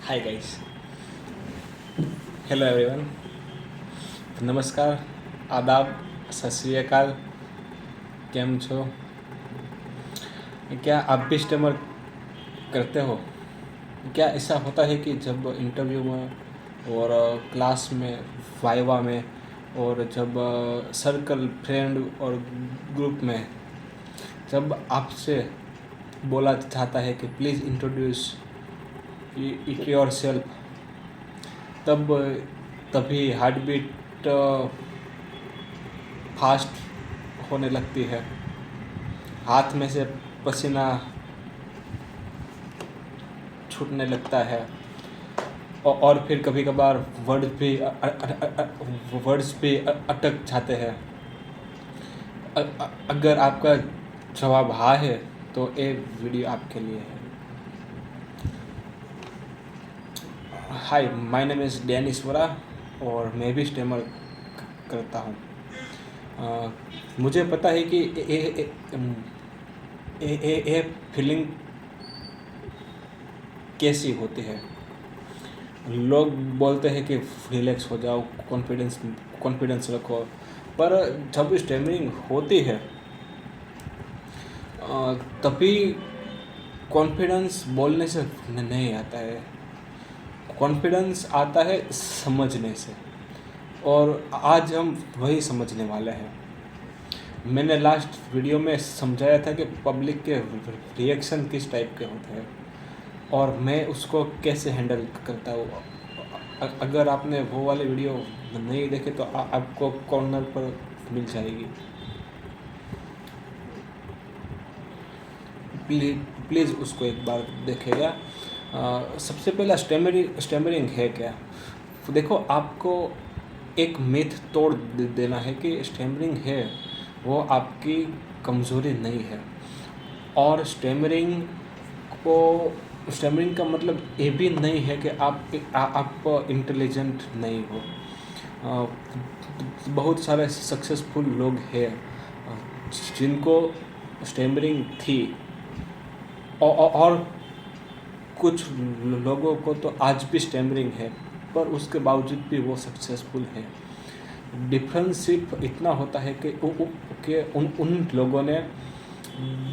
Hi guys, hello everyone, नमस्कार, आदाब, सत श्री अकाल। केम छो? क्या आप भी स्टेमर करते हो? क्या ऐसा होता है कि जब इंटरव्यू में और क्लास में, वाइवा में, और जब सर्कल, फ्रेंड और ग्रुप में जब आपसे बोला जाता है कि प्लीज़ इंट्रोड्यूस योर सेल्फ, तब तभी हार्ट बीट फास्ट होने लगती है, हाथ में से पसीना छूटने लगता है, और फिर कभी कभार वर्ड्स भी अटक जाते हैं। अगर आपका जवाब हाँ है तो ये वीडियो आपके लिए है। हाय, माय नेम इज़ डैनिश वरा और मैं भी स्टेमर करता हूँ। मुझे पता है कि ये फीलिंग कैसी होती है। लोग बोलते हैं कि रिलैक्स हो जाओ, कॉन्फिडेंस रखो, पर जब स्टेमरिंग होती है तभी कॉन्फिडेंस बोलने से नहीं आता है। कॉन्फिडेंस आता है समझने से, और आज हम वही समझने वाले हैं। मैंने लास्ट वीडियो में समझाया था कि पब्लिक के रिएक्शन किस टाइप के होते हैं और मैं उसको कैसे हैंडल करता हूँ। अगर आपने वो वाली वीडियो नहीं देखे तो आपको कॉर्नर पर मिल जाएगी। प्लीज़ उसको एक बार देखेगा। सबसे पहला स्टेमरिंग है क्या? देखो, आपको एक मिथ तोड़ देना है कि स्टेमरिंग है वो आपकी कमज़ोरी नहीं है। और स्टेमरिंग का मतलब ये भी नहीं है कि आप इंटेलिजेंट नहीं हो। बहुत सारे सक्सेसफुल लोग हैं जिनको स्टेमरिंग थी, और कुछ लोगों को तो आज भी स्टेमरिंग है, पर उसके बावजूद भी वो सक्सेसफुल है। डिफरेंस सिर्फ इतना होता है कि उन लोगों ने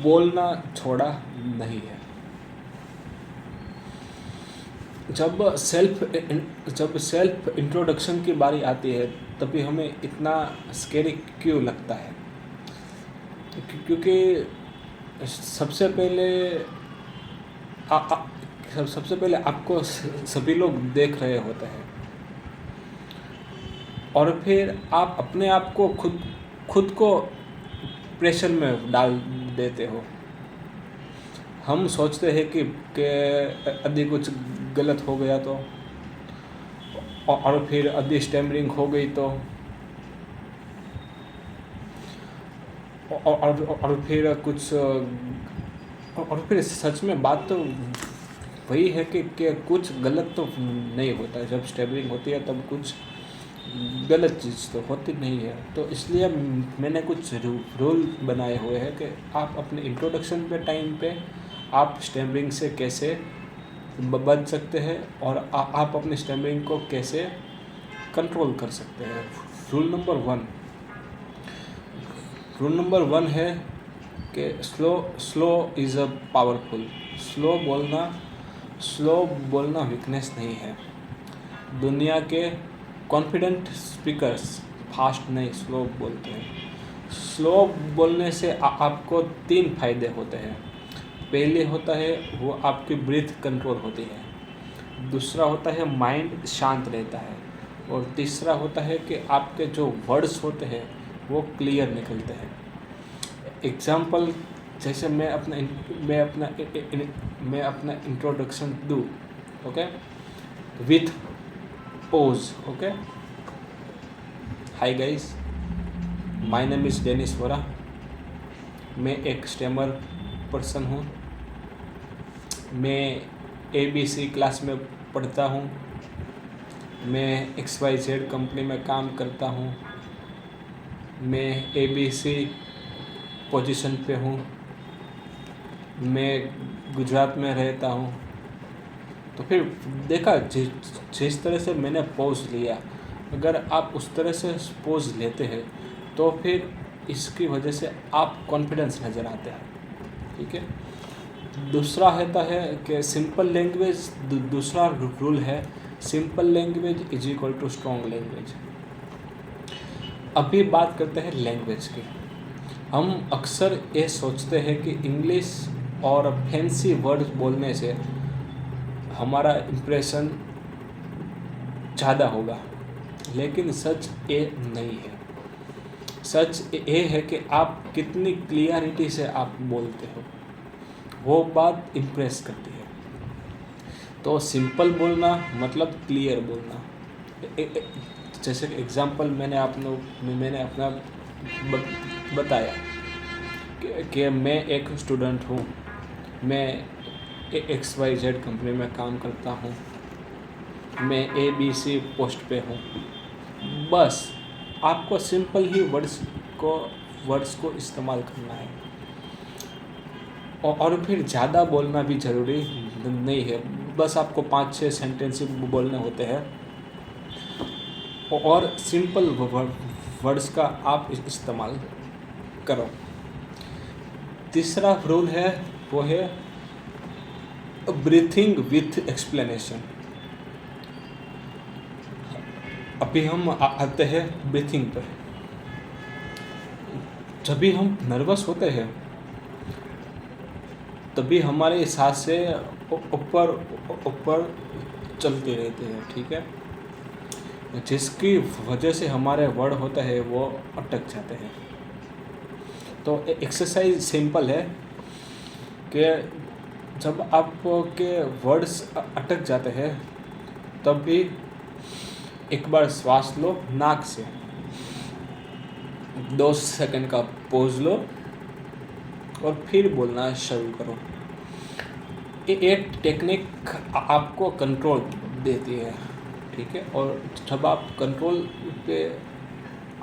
बोलना छोड़ा नहीं है। जब सेल्फ इंट्रोडक्शन की बारी आती है तभी हमें इतना स्कैरी क्यों लगता है? क्योंकि सबसे पहले आपको सभी लोग देख रहे होते हैं, और फिर आप अपने आप को खुद को प्रेशर में डाल देते हो। हम सोचते हैं कि यदि कुछ गलत हो गया तो, और फिर यदि स्टेमरिंग हो गई तो, और फिर सच में बात तो वही है कि कुछ गलत तो नहीं होता। जब स्टेमरिंग होती है तब कुछ गलत चीज़ तो होती नहीं है। तो इसलिए मैंने कुछ रूल बनाए हुए हैं कि आप अपने इंट्रोडक्शन पे टाइम पे आप स्टेमरिंग से कैसे बच सकते हैं, और आप अपने स्टेमरिंग को कैसे कंट्रोल कर सकते हैं। रूल नंबर वन है कि slow is a powerful. Slow बोलना वीकनेस नहीं है। दुनिया के कॉन्फिडेंट स्पीकर्स फास्ट नहीं, स्लो बोलते हैं। स्लो बोलने से आपको 3 फायदे होते हैं। पहले होता है वो आपकी ब्रीथ कंट्रोल होती है। दूसरा होता है माइंड शांत रहता है। और तीसरा होता है कि आपके जो वर्ड्स होते हैं वो क्लियर निकलते हैं। एग्जाम्पल, जैसे मैं अपना इंट्रोडक्शन दूँ, okay, with pose. Okay, hi guys, my name is Danish वरा। मैं एक स्टेमर पर्सन हूँ। मैं ABC क्लास में पढ़ता हूँ। मैं XYZ कंपनी में काम करता हूँ। मैं ABC पोजीशन पे हूँ। मैं गुजरात में रहता हूँ। तो फिर देखा जिस तरह से मैंने पॉज लिया, अगर आप उस तरह से पॉज लेते हैं तो फिर इसकी वजह से आप कॉन्फिडेंस नज़र आते हैं, ठीक है। दूसरा होता है कि सिंपल लैंग्वेज, दूसरा रूल है simple language is equal to strong language. अभी बात करते हैं लैंग्वेज की। हम अक्सर ये सोचते हैं कि इंग्लिश और फैंसी वर्ड्स बोलने से हमारा इम्प्रेशन ज़्यादा होगा, लेकिन सच ये नहीं है। सच ये है कि आप कितनी क्लियरिटी से आप बोलते हो, वो बात इम्प्रेस करती है। तो सिंपल बोलना मतलब क्लियर बोलना। जैसे एग्जांपल मैंने अपना बताया कि मैं एक स्टूडेंट हूँ, मैं XYZ कंपनी में काम करता हूँ, मैं ABC पोस्ट पे हूँ। बस आपको सिंपल ही वर्ड्स को इस्तेमाल करना है, और फिर ज़्यादा बोलना भी ज़रूरी नहीं है। बस आपको 5-6 सेंटेंस बोलने होते हैं, और सिंपल वर्ड्स का आप इस्तेमाल करो। तीसरा रूल है वो है ब्रीथिंग विथ एक्सप्लेनेशन। अभी हम आते हैं ब्रीथिंग पर। जब भी हम नर्वस होते हैं तभी हमारे सांसें ऊपर ऊपर चलती रहती है, ठीक है, जिसकी वजह से हमारे वर्ड होते हैं वो अटक जाते हैं। तो एक्सरसाइज सिंपल है कि जब आपके वर्ड्स अटक जाते हैं तब भी एक बार श्वास लो नाक से, 2 सेकंड का पॉज लो और फिर बोलना शुरू करो। ये टेक्निक आपको कंट्रोल देती है, ठीक है, और जब आप कंट्रोल पे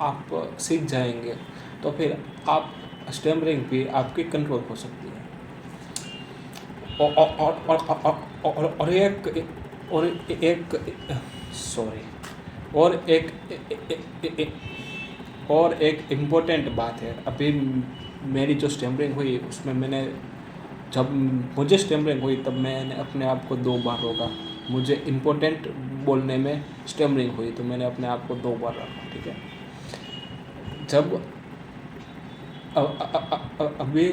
आप सीख जाएंगे तो फिर आप स्टैमरिंग भी आपकी कंट्रोल हो सकती है। और एक इम्पोर्टेंट बात है। अभी मेरी जो स्टैमरिंग हुई उसमें जब मुझे स्टैमरिंग हुई तब मैंने अपने आप को 2 बार रोका। मुझे इम्पोर्टेंट बोलने में स्टैमरिंग हुई तो मैंने अपने आप को 2 बार रोका, ठीक है। जब अभी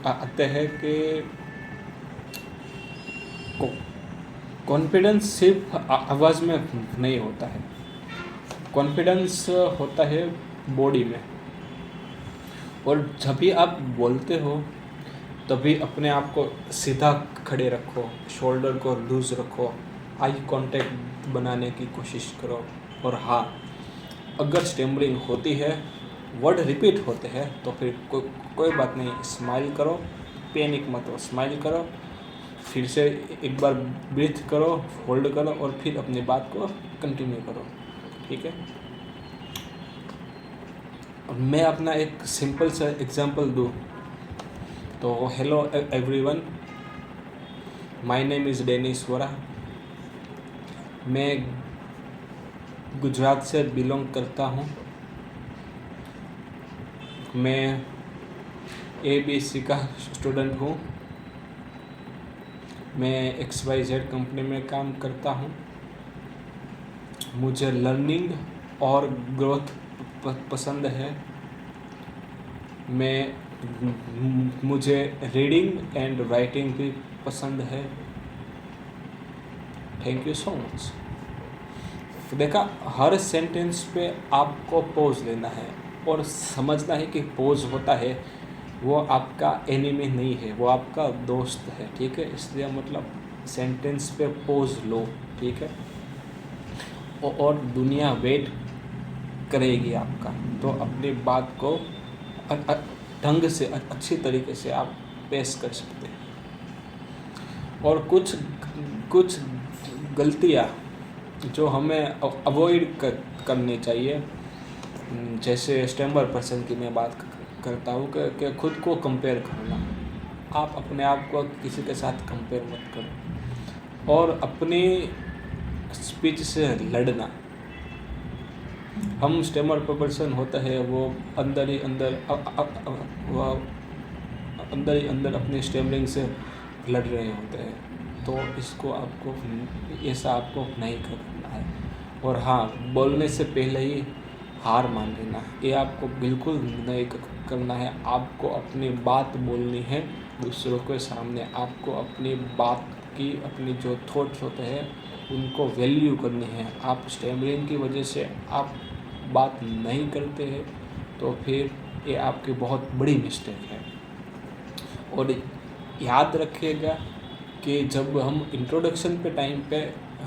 आते हैं कि कॉन्फिडेंस सिर्फ आवाज़ में नहीं होता है, कॉन्फिडेंस होता है बॉडी में। और जब भी आप बोलते हो तभी अपने आप को सीधा खड़े रखो, शोल्डर को लूज रखो, आई कांटेक्ट बनाने की कोशिश करो। और हाँ, अगर स्टैमरिंग होती है, वर्ड रिपीट होते हैं तो फिर कोई बात नहीं, स्माइल करो, पैनिक मत हो, स्माइल करो, फिर से एक बार ब्रीथ करो, होल्ड करो और फिर अपनी बात को कंटिन्यू करो, ठीक है। मैं अपना एक सिंपल सा एग्जांपल दूँ तो hello everyone, my name is Dennis Vora. मैं गुजरात से बिलोंग करता हूँ। मैं ABC का स्टूडेंट हूँ। मैं XYZ कंपनी में काम करता हूँ। मुझे लर्निंग और ग्रोथ पसंद है। मुझे रीडिंग एंड राइटिंग भी पसंद है। Thank you so much. देखा, हर सेंटेंस पे आपको पॉज लेना है और समझना है कि पॉज होता है वो आपका एनिमी नहीं है, वो आपका दोस्त है, ठीक है। इसलिए मतलब सेंटेंस पे पॉज लो, ठीक है, और दुनिया वेट करेगी आपका। तो अपनी बात को ढंग से अच्छी तरीके से आप पेश कर सकते हैं। और कुछ गलतियाँ जो हमें अवॉइड करनी चाहिए, जैसे स्टैमर पर्सन की मैं बात करता हूँ कि खुद को कंपेयर करना। आप अपने आप को किसी के साथ कंपेयर मत करो। और अपनी स्पीच से लड़ना। हम स्टेमर पर्सन होता है वो अंदर ही अंदर अंदर ही अंदर अपने स्टेमरिंग से लड़ रहे होते हैं। तो इसको आपको ऐसा आपको नहीं करना है। और हाँ, बोलने से पहले ही हार मान लेना, ये आपको बिल्कुल नहीं करना है। आपको अपनी बात बोलनी है दूसरों के सामने। आपको अपनी बात की, अपनी जो थॉट्स होते हैं उनको वैल्यू करनी है। आप स्टेमरिंग की वजह से आप बात नहीं करते हैं तो फिर ये आपकी बहुत बड़ी मिस्टेक है। और याद रखिएगा कि जब हम इंट्रोडक्शन पे टाइम पे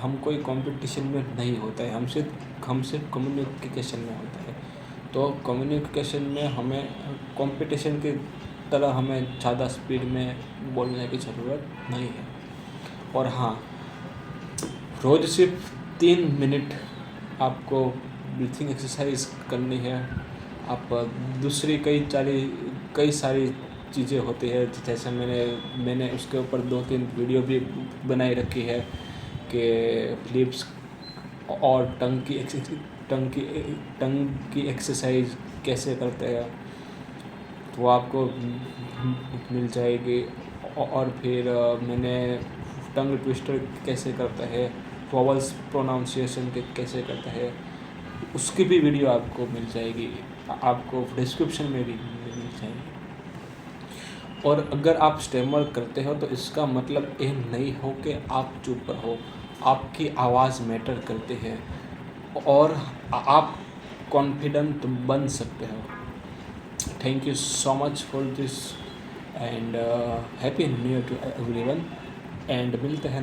हम कोई कंपटीशन में नहीं होता है, हम सिर्फ कम्युनिकेशन में होता है। तो कम्युनिकेशन में हमें कंपटीशन की तरह हमें ज़्यादा स्पीड में बोलने की ज़रूरत नहीं है। और हाँ, रोज़ सिर्फ 3 मिनट आपको ब्रीथिंग एक्सरसाइज करनी है। आप दूसरी कई सारी चीज़ें होती है, जैसे मैंने उसके ऊपर 2-3 वीडियो भी बनाई रखी है कि लिप्स और टंग की एक्सरसाइज कैसे करते हैं, तो आपको मिल जाएगी। और फिर मैंने टंग ट्विस्टर कैसे करता है, वॉवल्स प्रोनाउंसिएशन कैसे करता है, उसकी भी वीडियो आपको मिल जाएगी, आपको डिस्क्रिप्शन में भी मिल जाएगी। और अगर आप स्टेमर करते हो तो इसका मतलब ये नहीं हो कि आप चुप रहो। आपकी आवाज़ मैटर करती है और आप कॉन्फिडेंट बन सकते हो। Thank you so much for this and happy new year to everyone. And मिलते हैं